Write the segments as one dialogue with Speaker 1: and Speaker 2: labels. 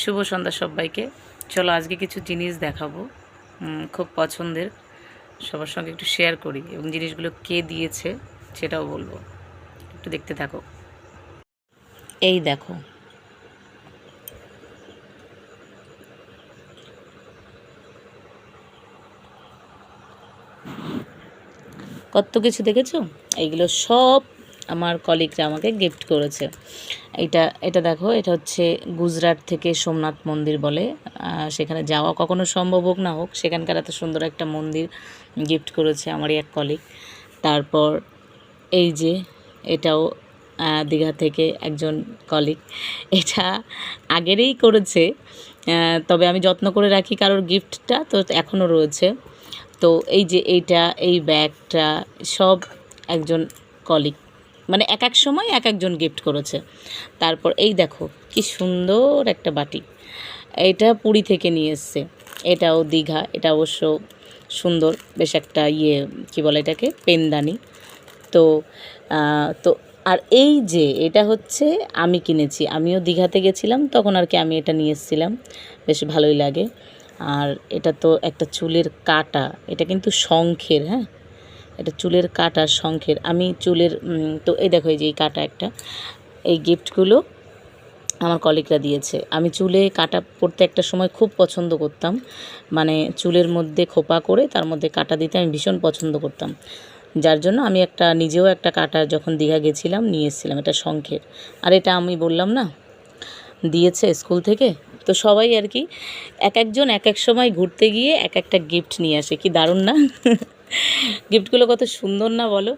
Speaker 1: শুভ সন্ধ্যা সবাইকে। চলো আজকে কিছু জিনিস দেখাবো, খুব পছন্দের, সবার সঙ্গে একটু শেয়ার করি এবং জিনিসগুলো কে দিয়েছে সেটাও বলবো। একটু দেখতে থাকো। এই দেখো, কত কিছু দেখেছো? এইগুলো সব আমার কলিগরা আমাকে গিফট করেছে। এটা দেখো, এটা হচ্ছে গুজরাট থেকে সোমনাথ মন্দির বলে, সেখানে যাওয়া কখনো সম্ভব হোক না হোক, সেখানকার এত সুন্দর একটা মন্দির গিফট করেছে আমারই এক কলিগ। তারপর এই যে এটাও দীঘা থেকে একজন কলিগ, এটা আগেরই করেছে, তবে আমি যত্ন করে রাখি কারোর গিফটটা, তো এখনও রয়েছে। তো এই যে এই ব্যাগটা সব একজন কলিগ, মানে এক এক সময় এক একজন গিফট করেছে। তারপর এই দেখো কি সুন্দর একটা বাটি, এটা পুরী থেকে নিয়ে এসছে, এটাও দীঘা, এটা অবশ্য সুন্দর, বেশ একটা কী বলে এটাকে, পেনদানি। তো তো আর এই যে এটা হচ্ছে আমি কিনেছি, আমিও দীঘাতে গেছিলাম তখন আর কি আমি এটা নিয়ে এসেছিলাম, বেশ ভালোই লাগে। আর এটা তো একটা চুলের কাঁটা, এটা কিন্তু শঙ্খের, হ্যাঁ এটা চুলের কাঁটা শঙ্খের। আমি চুলের তো এই দেখো, এই যে এই কাঁটা একটা, এই গিফটগুলো আমার কলিগরা দিয়েছে। আমি চুলে কাঁটা পরতে একটা সময় খুব পছন্দ করতাম, মানে চুলের মধ্যে খোপা করে তার মধ্যে কাঁটা দিতে আমি ভীষণ পছন্দ করতাম, যার জন্য আমি নিজেও একটা কাঁটা যখন দীঘা গেছিলাম নিয়ে এসেছিলাম, এটা শঙ্খের। আর এটা আমি বললাম না দিয়েছে স্কুল থেকে, তো সবাই আর কি এক একজন এক এক সময় ঘুরতে গিয়ে এক একটা গিফট নিয়ে আসে, কি দারুণ না? গিফটগুলো কত সুন্দর না বলো?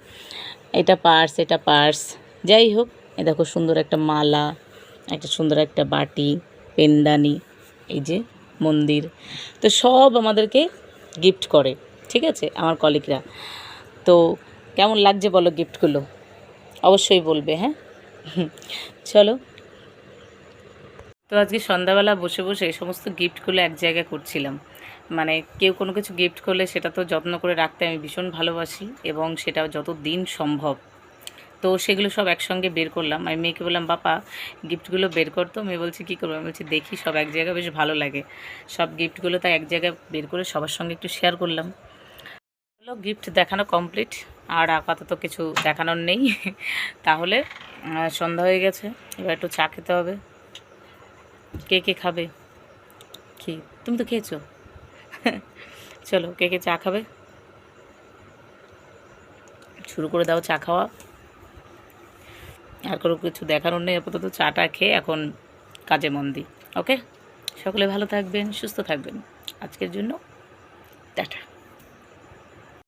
Speaker 1: এটা পার্স, যাই হোক। এ দেখো সুন্দর একটা মালা, একটা সুন্দর একটা বাটি, পেনদানি, এই যে মন্দির, তো সব আমাদেরকে গিফট করে, ঠিক আছে আমার কলিগরা। তো কেমন লাগছে বলো গিফটগুলো? অবশ্যই বলবে, হ্যাঁ। চলো, তো আজকে সন্ধ্যাবেলা বসে বসে এই সমস্ত গিফটগুলো এক জায়গায় করছিলাম। মানে কেউ কোনো কিছু গিফট করলে সেটা তো যত্ন করে রাখতে আমি ভীষণ ভালোবাসি, এবং সেটা যত দিন সম্ভব। তো সেগুলো সব একসঙ্গে বের করলাম। আমি মেয়েকে বললাম, বাবা গিফটগুলো বের করতো। মেয়ে বলছে কী করবো? আমি বলছি দেখি, সব এক জায়গায় বেশ ভালো লাগে সব গিফটগুলো, তাই এক জায়গায় বের করে সবার সঙ্গে একটু শেয়ার করলাম। হলো গিফট দেখানো কমপ্লিট, আর আপাতত কিছু দেখানোর নেই। তাহলে সন্ধ্যা হয়ে গেছে, এবার একটু চা খেতে হবে। কে কে খাবে? কি, তুমি তো খেয়েছো? চলো, কে কে চা খাবে শুরু করে দাও চা খাওয়া। আর কোনো কিছু দেখানোর নেই আপাতত, চাটা খেয়ে এখন কাজে মন দিই। ওকে, সকলে ভালো থাকবেন, সুস্থ থাকবেন। আজকের জন্য